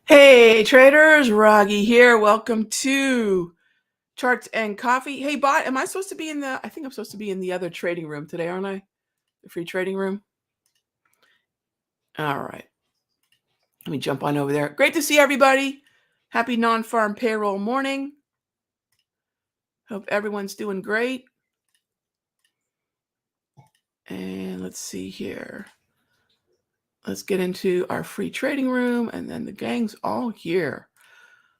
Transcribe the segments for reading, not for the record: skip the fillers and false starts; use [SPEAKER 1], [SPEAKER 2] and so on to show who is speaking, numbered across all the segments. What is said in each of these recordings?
[SPEAKER 1] Hey traders, Raghee here. Welcome to Charts and Coffee. Hey bot, am I supposed to be I think I'm supposed to be in the other trading room today, aren't I? The free trading room. All right. Let me jump on over there. Great to see everybody. Happy non-farm payroll morning. Hope everyone's doing great. And let's see here. Let's get into our free trading room, and then the gang's all here.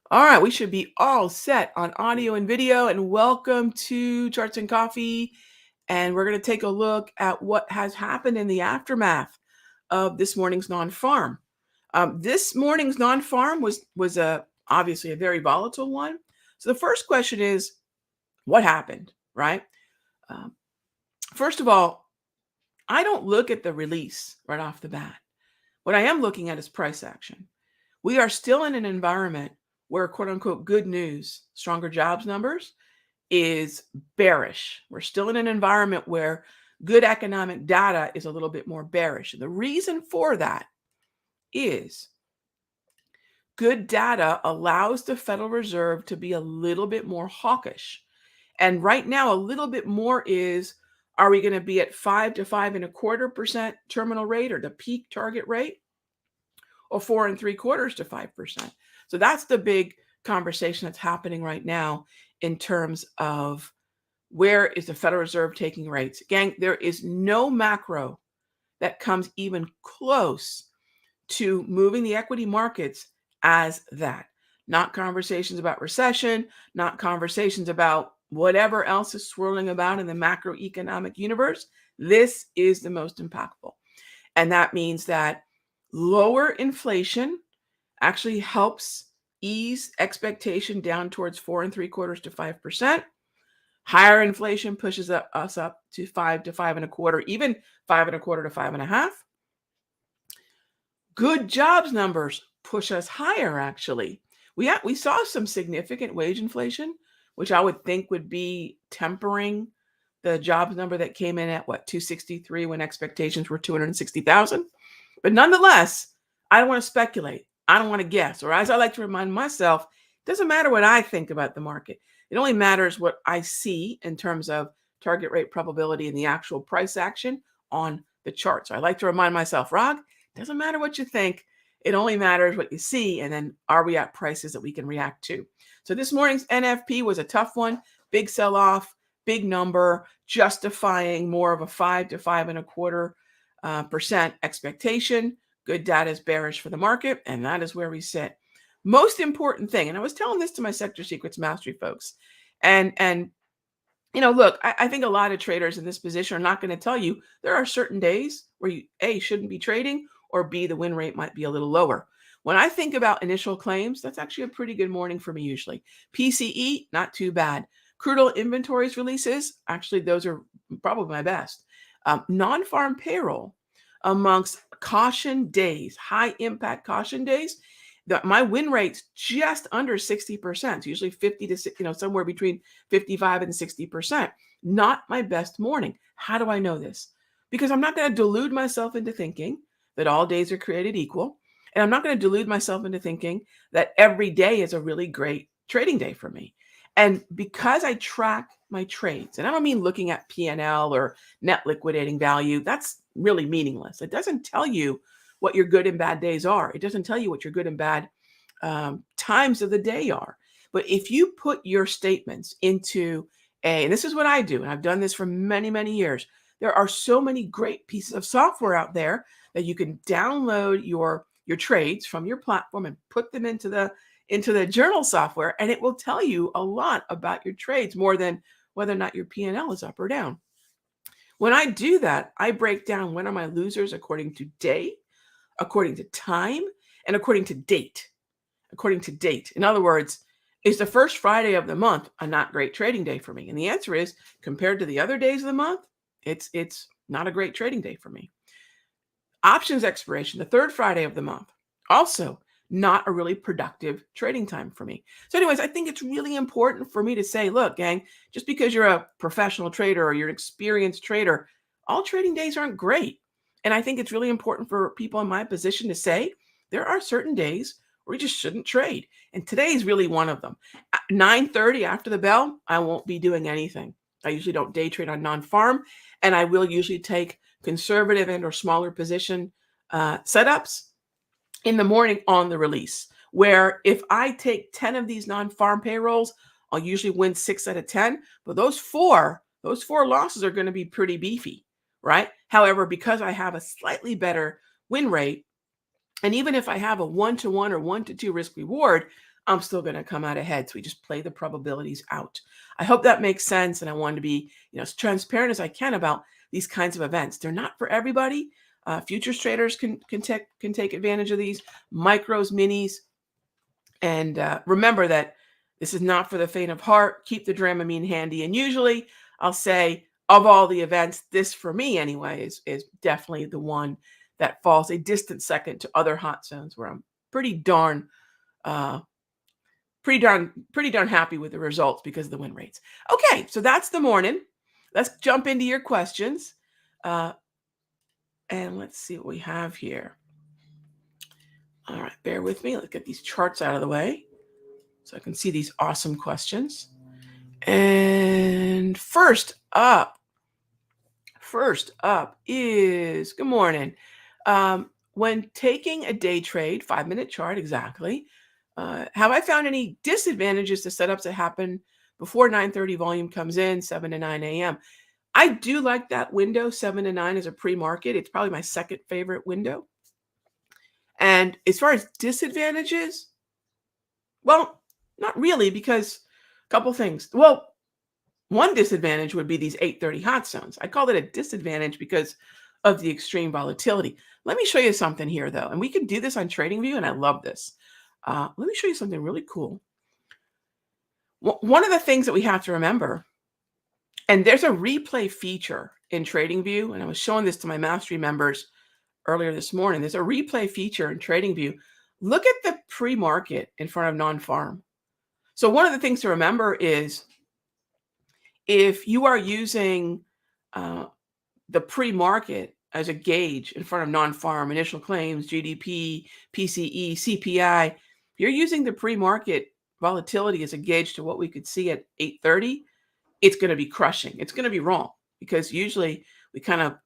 [SPEAKER 1] All right, we should be all set on audio and video, and welcome to Charts and Coffee. And we're going to take a look at what has happened in the aftermath of this morning's non-farm. This morning's non-farm was obviously a very volatile one. So the first question is, what happened, right? First of all, I don't look at the release right off the bat. What I am looking at is price action. We are still in an environment where, quote unquote, good news, stronger jobs numbers, is bearish. We're still in an environment where good economic data is a little bit more bearish. The reason for that is good data allows the Federal Reserve to be a little bit more hawkish. And right now, a little bit more is, are we going to be at 5 to 5.25% terminal rate, or the peak target rate, or 4.75 to 5%? So that's the big conversation that's happening right now in terms of where is the Federal Reserve taking rates. Gang, there is no macro that comes even close to moving the equity markets as that. Not conversations about recession, not conversations about whatever else is swirling about in the macroeconomic universe. This is the most impactful. And that means that lower inflation actually helps ease expectation down towards 4.75 to 5%. Higher inflation pushes us up to 5 to 5.25, even 5.25 to 5.5. Good jobs numbers push us higher, actually. We saw some significant wage inflation, which I would think would be tempering the jobs number that came in at 263 when expectations were 260,000. But nonetheless, I don't want to speculate. I don't want to guess. Or as I like to remind myself, it doesn't matter what I think about the market. It only matters what I see in terms of target rate probability and the actual price action on the chart. So I like to remind myself, Rog, it doesn't matter what you think. It only matters what you see. And then are we at prices that we can react to? So this morning's NFP was a tough one. Big sell-off, big number, justifying more of a 5 to 5.25% expectation. Good data is bearish for the market, and that is where we sit. Most important thing, and I was telling this to my Sector Secrets Mastery folks, and look, I think a lot of traders in this position are not going to tell you there are certain days where you, A, shouldn't be trading, or B, the win rate might be a little lower. When I think about initial claims, that's actually a pretty good morning for me usually. PCE, not too bad. Crude oil inventories releases, actually, those are probably my best. Non-farm payroll amongst caution days, high impact caution days, my win rate's just under 60%. It's usually 50 to, somewhere between 55 and 60%. Not my best morning. How do I know this? Because I'm not going to delude myself into thinking that all days are created equal. And I'm not going to delude myself into thinking that every day is a really great trading day for me. And because I track my trades, and I don't mean looking at P&L or net liquidating value, that's really meaningless. It doesn't tell you what your good and bad days are. It doesn't tell you what your good and bad times of the day are. But if you put your statements into and this is what I do, and I've done this for many, many years, there are so many great pieces of software out there that you can download your trades from your platform and put them into the journal software, and it will tell you a lot about your trades, more than whether or not your P&L is up or down. When I do that, I break down when are my losers according to day, according to time, and according to date. According to date. In other words, is the first Friday of the month a not great trading day for me? And the answer is, compared to the other days of the month, it's not a great trading day for me. Options expiration, the third Friday of the month, also not a really productive trading time for me. So anyways, I think it's really important for me to say, look, gang, just because you're a professional trader or you're an experienced trader, all trading days aren't great. And I think it's really important for people in my position to say, there are certain days where you just shouldn't trade. And today's really one of them. At 9:30 after the bell, I won't be doing anything. I usually don't day trade on non-farm, and I will usually take conservative and or smaller position setups in the morning on the release, where if I take 10 of these non-farm payrolls, I'll usually win 6 out of 10, but those four losses are going to be pretty beefy, right? However, because I have a slightly better win rate, and even if I have a 1-to-1 or 1-to-2 risk reward, I'm still going to come out ahead. So we just play the probabilities out. I hope that makes sense. And I want to be, as transparent as I can about these kinds of events. They're not for everybody. Futures traders can take advantage of these micros, minis, and remember that this is not for the faint of heart. Keep the Dramamine handy. And usually, I'll say of all the events, this for me anyway is definitely the one that falls a distant second to other hot zones where I'm pretty darn happy with the results because of the win rates. Okay, so that's the morning. Let's jump into your questions. And let's see what we have here. All right, bear with me. Let's get these charts out of the way so I can see these awesome questions. And first up is, good morning. When taking a day trade, 5-minute chart exactly, have I found any disadvantages to setups that happen before 9:30 volume comes in, 7 to 9 a.m.? I do like that window, 7 to 9 as a pre-market. It's probably my second favorite window. And as far as disadvantages, well, not really, because a couple things. Well, one disadvantage would be these 8:30 hot zones. I call it a disadvantage because of the extreme volatility. Let me show you something here, though, and we can do this on TradingView, and I love this. Let me show you something really cool. One of the things that we have to remember, and there's a replay feature in TradingView, and I was showing this to my mastery members earlier this morning. There's a replay feature in TradingView. Look at the pre-market in front of non-farm. So one of the things to remember is if you are using the pre-market as a gauge in front of non-farm, initial claims, GDP, PCE, CPI, if you're using the pre-market volatility as a gauge to what we could see at 8:30, it's going to be crushing. It's going to be wrong because usually we kind of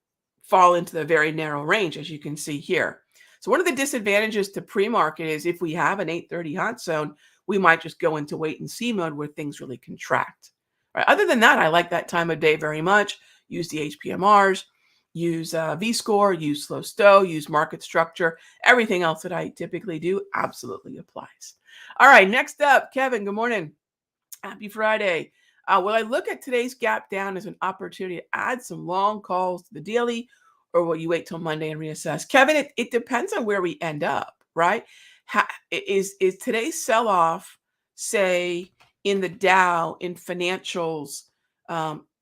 [SPEAKER 1] fall into the very narrow range, as you can see here. So one of the disadvantages to pre-market is if we have an 8:30 hot zone, we might just go into wait and see mode where things really contract. Right? Other than that, I like that time of day very much. Use the HPMRs, use V-score, use slow stow, use market structure. Everything else that I typically do absolutely applies. All right, next up, Kevin, good morning. Happy Friday. Will I look at today's gap down as an opportunity to add some long calls to the daily, or will you wait till Monday and reassess? Kevin, it depends on where we end up, right? Is today's sell-off, say, in the Dow, in financials,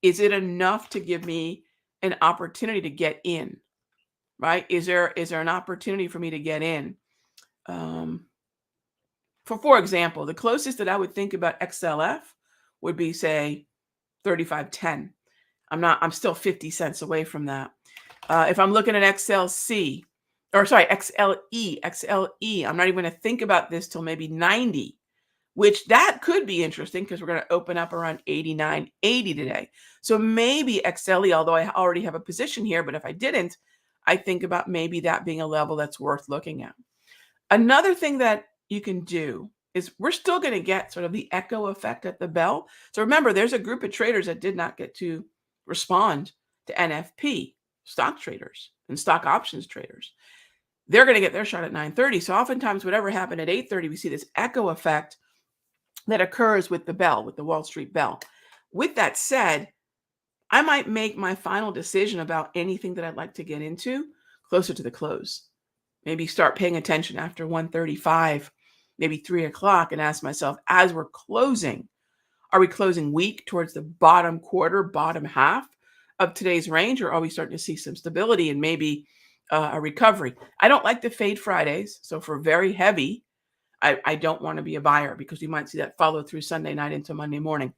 [SPEAKER 1] is it enough to give me an opportunity to get in, right? Is there an opportunity for me to get in? For example, the closest that I would think about XLF would be, say, 35.10. I'm still 50 cents away from that. If I'm looking at XLE, I'm not even going to think about this till maybe 90, which that could be interesting because we're going to open up around 89.80 today. So maybe XLE, although I already have a position here, but if I didn't, I think about maybe that being a level that's worth looking at. Another thing that you can do is we're still going to get sort of the echo effect at the bell. So remember, there's a group of traders that did not get to respond to NFP, stock traders and stock options traders. They're going to get their shot at 9:30. So oftentimes whatever happened at 8:30, we see this echo effect that occurs with the bell, with the Wall Street bell. With that said, I might make my final decision about anything that I'd like to get into closer to the close. Maybe start paying attention after 1:35, maybe 3 o'clock, and ask myself, as we're closing, are we closing weak towards the bottom quarter, bottom half of today's range, or are we starting to see some stability and maybe a recovery? I don't like to fade Fridays. So for very heavy, I don't want to be a buyer because we might see that follow through Sunday night into Monday morning.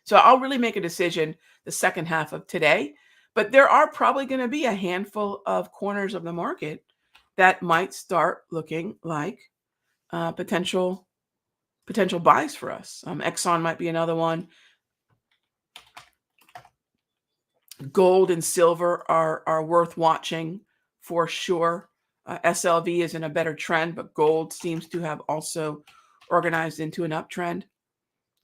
[SPEAKER 1] So I'll really make a decision the second half of today, but there are probably going to be a handful of corners of the market that might start looking like potential buys for us. Exxon might be another one. Gold and silver are worth watching for sure. SLV is in a better trend, but gold seems to have also organized into an uptrend.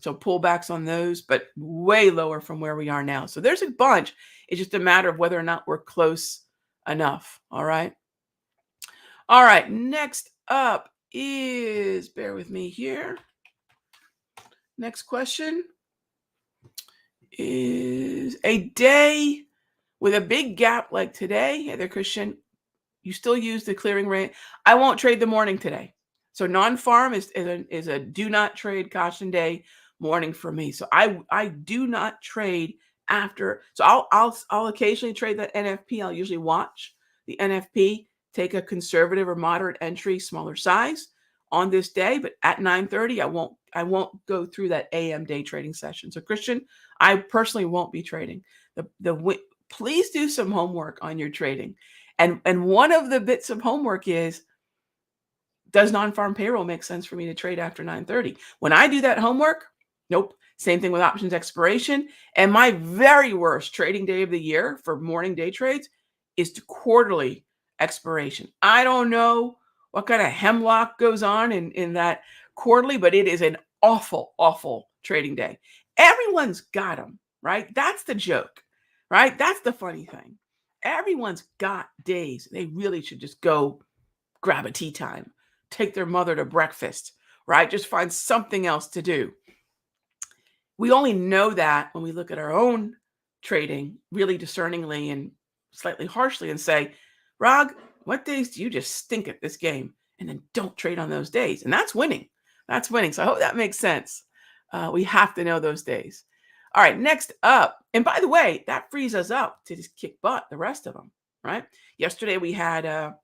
[SPEAKER 1] So pullbacks on those, but way lower from where we are now. So there's a bunch. It's just a matter of whether or not we're close enough. All right. All right. Next up is, bear with me here. Next question is, a day with a big gap like today. Hey there, Christian. You still use the clearing rate. I won't trade the morning today. So non-farm is a do not trade caution day morning for me. So I do not trade after. So I'll occasionally trade that NFP. I'll usually watch the NFP, take a conservative or moderate entry, smaller size on this day, but at 9:30 I won't go through that AM day trading session. So Christian, I personally won't be trading. Please do some homework on your trading. And one of the bits of homework is, does non-farm payroll make sense for me to trade after 9:30? When I do that homework, nope. Same thing with options expiration. And my very worst trading day of the year for morning day trades is to quarterly expiration. I don't know what kind of hemlock goes on in that quarterly, but it is an awful, awful trading day. Everyone's got them, right? That's the joke, right? That's the funny thing. Everyone's got days. They really should just go grab a tea time, take their mother to breakfast, right? Just find something else to do. We only know that when we look at our own trading really discerningly and slightly harshly and say, Rag, what days do you just stink at this game? And then don't trade on those days. And that's winning. That's winning. So I hope that makes sense. We have to know those days. All right, next up. And by the way, that frees us up to just kick butt the rest of them, right? Yesterday we had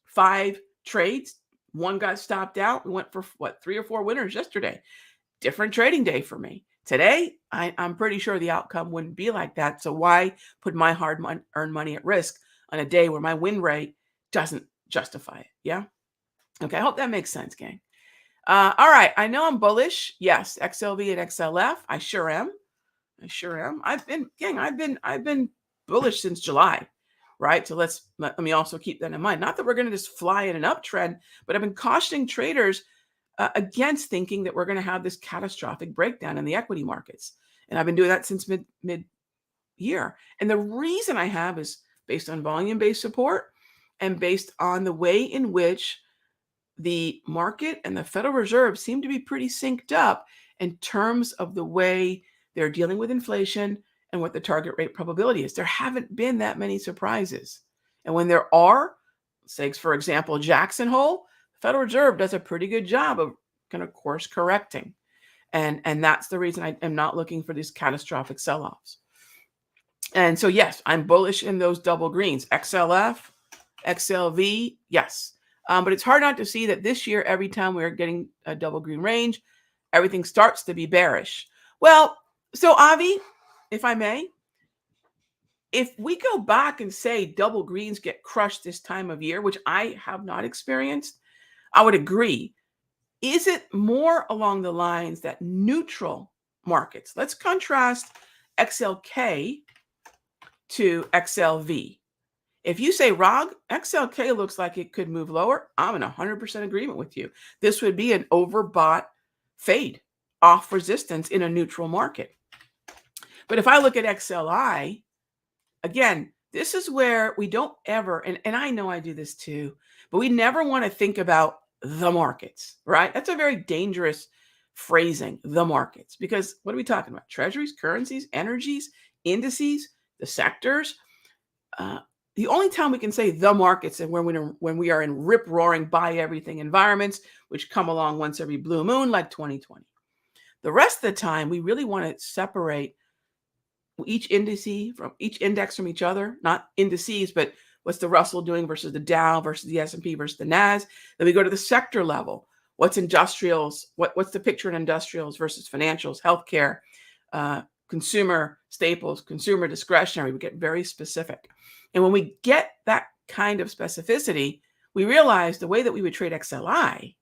[SPEAKER 1] 5 trades. One got stopped out. We went for 3 or 4 winners yesterday. Different trading day for me. Today, I'm pretty sure the outcome wouldn't be like that. So why put my hard-earned money at risk on a day where my win rate doesn't justify it? Yeah. Okay. I hope that makes sense, gang. All right. I know I'm bullish. Yes. XLV and XLF. I sure am. I've been bullish since July, right? So let me also keep that in mind. Not that we're going to just fly in an uptrend, but I've been cautioning traders against thinking that we're going to have this catastrophic breakdown in the equity markets. And I've been doing that since mid year. And the reason I have is based on volume-based support and based on the way in which the market and the Federal Reserve seem to be pretty synced up in terms of the way they're dealing with inflation and what the target rate probability is. There haven't been that many surprises. And when there are, say, for example, Jackson Hole, the Federal Reserve does a pretty good job of kind of course correcting. And that's the reason I am not looking for these catastrophic sell-offs. And so, yes, I'm bullish in those double greens, XLF, XLV, yes. But it's hard not to see that this year, every time we're getting a double green range, everything starts to be bearish. Well, so Avi, if I may, if we go back and say double greens get crushed this time of year, which I have not experienced, I would agree. Is it more along the lines that neutral markets? Let's contrast XLK to XLV. If you say, Rog, XLK looks like it could move lower, I'm in 100% agreement with you. This would be an overbought fade off resistance in a neutral market. But if I look at XLI, again, this is where we don't ever, and I know I do this too, but we never want to think about the markets, right? That's a very dangerous phrasing, the markets, because what are we talking about? Treasuries, currencies, energies, indices, the sectors. The only time we can say the markets and when we are in rip-roaring buy everything environments, which come along once every blue moon, like 2020. The rest of the time, we really want to separate each index from each other, not indices, but what's the Russell doing versus the Dow versus the S&P versus the Nas. Then we go to the sector level. What's industrials? What's the picture in industrials versus financials, healthcare, consumer staples, consumer discretionary? We get very specific. And when we get that kind of specificity, we realize the way that we would trade XLI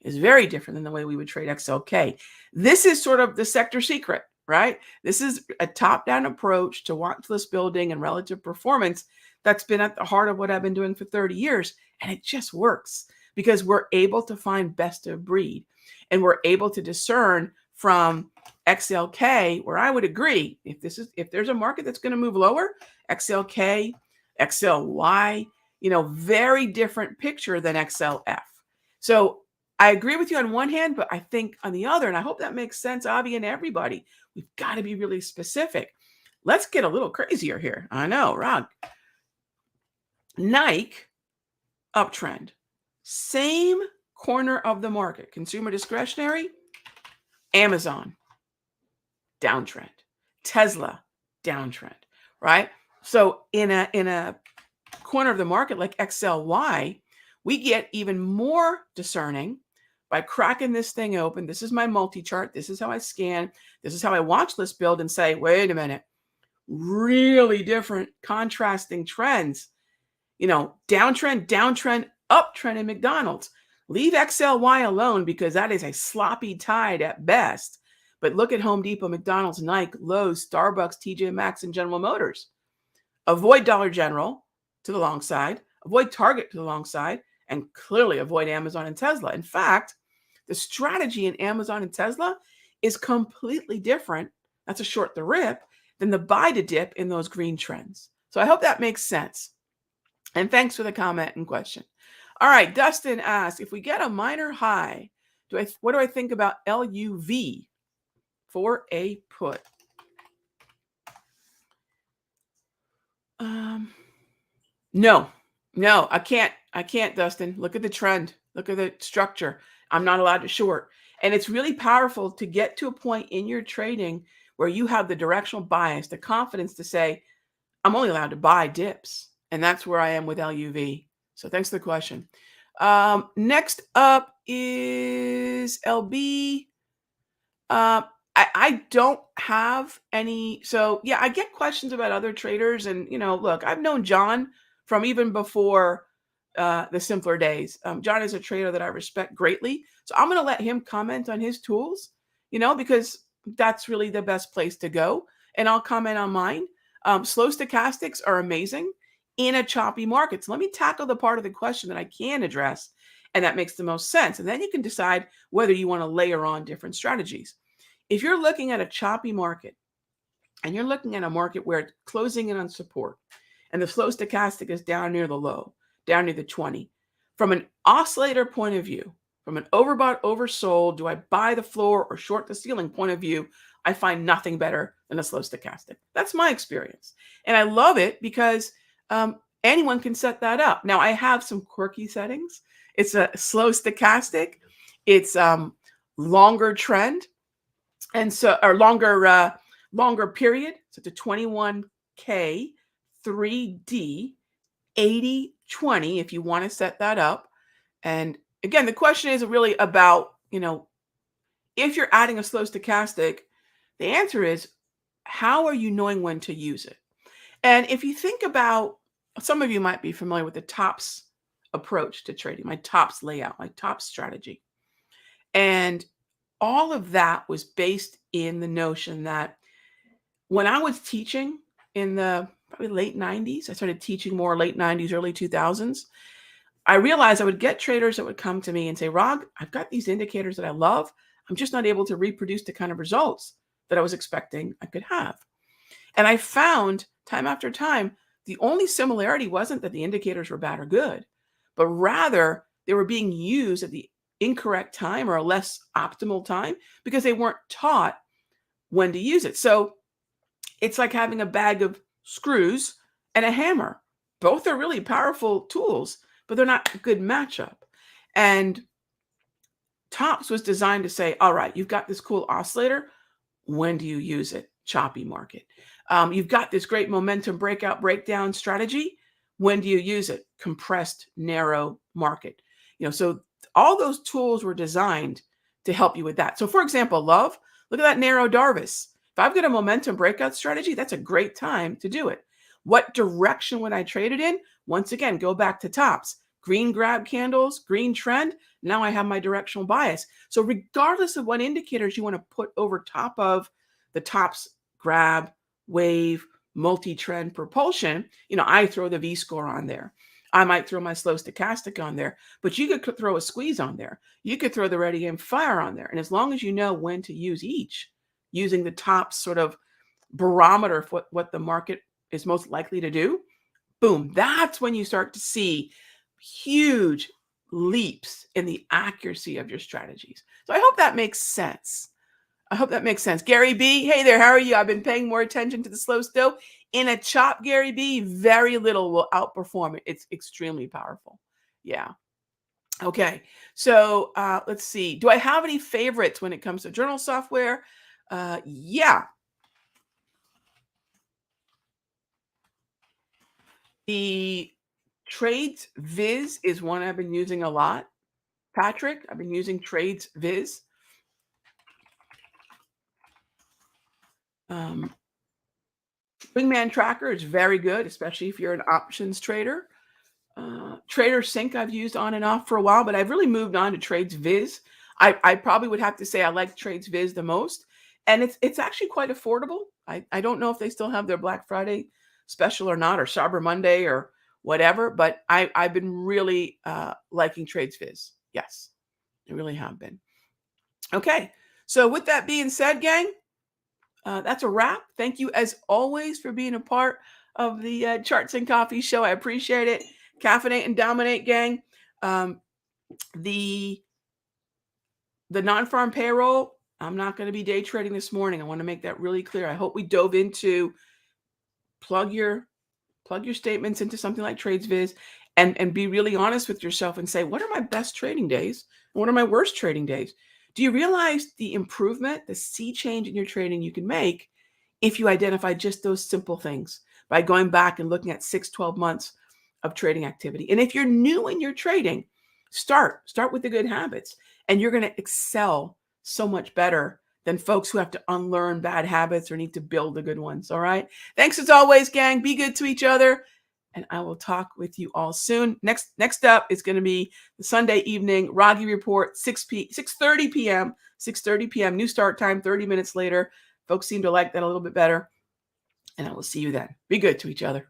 [SPEAKER 1] is very different than the way we would trade XLK. This is sort of the sector secret, right? This is a top-down approach to watch list building and relative performance that's been at the heart of what I've been doing for 30 years. And it just works because we're able to find best of breed, and we're able to discern from XLK, where I would agree, if there's a market that's going to move lower, XLK, XLY, very different picture than XLF. So I agree with you on one hand, but I think on the other, and I hope that makes sense, Avi, and everybody, we've got to be really specific. Let's get a little crazier here. I know, Rog. Nike, uptrend. Same corner of the market, consumer discretionary. Amazon, downtrend. Tesla, downtrend, right? So in a corner of the market like XLY, we get even more discerning by cracking this thing open. This is my multi-chart. This is how I scan. This is how I watch list build and say, wait a minute, really different contrasting trends. Downtrend, uptrend in McDonald's. Leave XLY alone because that is a sloppy tide at best. But look at Home Depot, McDonald's, Nike, Lowe's, Starbucks, TJ Maxx, and General Motors. Avoid Dollar General to the long side, avoid Target to the long side, and clearly avoid Amazon and Tesla. In fact, the strategy in Amazon and Tesla is completely different. That's a short the rip than the buy to dip in those green trends. So I hope that makes sense. And thanks for the comment and question. All right, Dustin asked, if we get a minor high, what do I think about LUV for a put? No, I can't, Dustin. Look at the trend. Look at the structure. I'm not allowed to short. And it's really powerful to get to a point in your trading where you have the directional bias, the confidence to say, I'm only allowed to buy dips. And that's where I am with LUV. So thanks for the question. Next up is LB. I don't have any. So yeah, I get questions about other traders. And, look, I've known John from even before the simpler days. John is a trader that I respect greatly. So I'm going to let him comment on his tools, because that's really the best place to go. And I'll comment on mine. Slow stochastics are amazing in a choppy market. So let me tackle the part of the question that I can address and that makes the most sense. And then you can decide whether you want to layer on different strategies. If you're looking at a choppy market and you're looking at a market where it's closing in on support and the slow stochastic is down near the low, down near the 20, from an oscillator point of view, from an overbought, oversold, do I buy the floor or short the ceiling point of view, I find nothing better than a slow stochastic. That's my experience. And I love it because anyone can set that up. Now, I have some quirky settings. It's a slow stochastic. It's longer trend. And so, or longer period. So it's a 21K, 3D, 80-20 if you want to set that up. And again, the question is really about, if you're adding a slow stochastic, the answer is, how are you knowing when to use it? And if you think about, some of you might be familiar with the TOPS approach to trading, my TOPS layout, my TOPS strategy. And all of that was based in the notion that when I was teaching in the probably late 90s, I started teaching more late 90s, early 2000s. I realized I would get traders that would come to me and say, Rog, I've got these indicators that I love. I'm just not able to reproduce the kind of results that I was expecting I could have. And I found time after time, the only similarity wasn't that the indicators were bad or good, but rather they were being used at the incorrect time or a less optimal time because they weren't taught when to use it. So it's like having a bag of screws and a hammer. Both are really powerful tools, but they're not a good matchup. And TOPS was designed to say, all right, you've got this cool oscillator. When do you use it? Choppy market. You've got this great momentum breakout, breakdown strategy. When do you use it? Compressed, narrow market. So all those tools were designed to help you with that. So for example, look at that narrow Darvis. If I've got a momentum breakout strategy, that's a great time to do it. What direction would I trade it in? Once again, go back to TOPS. Green grab candles, green trend. Now I have my directional bias. So regardless of what indicators you want to put over top of the tops, grab, wave, multi-trend propulsion, I throw the V-score on there. I might throw my slow stochastic on there, but you could throw a squeeze on there. You could throw the ready aim fire on there. And as long as you know when to use each, using the top sort of barometer of what the market is most likely to do, boom, that's when you start to see huge leaps in the accuracy of your strategies. So I hope that makes sense. I hope that makes sense. Gary B, hey there, how are you? I've been paying more attention to the slow still. In a chop, Gary B, very little will outperform it. It's extremely powerful. Yeah. Okay. So let's see. Do I have any favorites when it comes to journal software? Yeah. The Trades Viz is one I've been using a lot. Patrick, I've been using Trades Viz. Wingman Tracker is very good, especially if you're an options trader. Trader Sync I've used on and off for a while, but I've really moved on to Trades Viz. I probably would have to say I like Trades Viz the most, and it's actually quite affordable. I don't know if they still have their Black Friday special or not, or Cyber Monday or whatever, but I've been really liking Trades Viz. Yes, I really have been. Okay, so with that being said, gang, that's a wrap. Thank you, as always, for being a part of the Charts and Coffee show. I appreciate it. Caffeinate and dominate, gang. Um, the non-farm payroll, I'm not going to be day trading this morning. I want to make that really clear. I hope we dove into plug your statements into something like TradesViz and be really honest with yourself and say, what are my best trading days? And what are my worst trading days? Do you realize the improvement, the sea change in your trading you can make if you identify just those simple things by going back and looking at 6, 12 months of trading activity? And if you're new in your trading, start with the good habits, and you're going to excel so much better than folks who have to unlearn bad habits or need to build the good ones. All right. Thanks as always, gang. Be good to each other. And I will talk with you all soon. Next up is going to be the Sunday evening Raghee Report, 6:30 p.m. 6:30 p.m. New start time, 30 minutes later. Folks seem to like that a little bit better. And I will see you then. Be good to each other.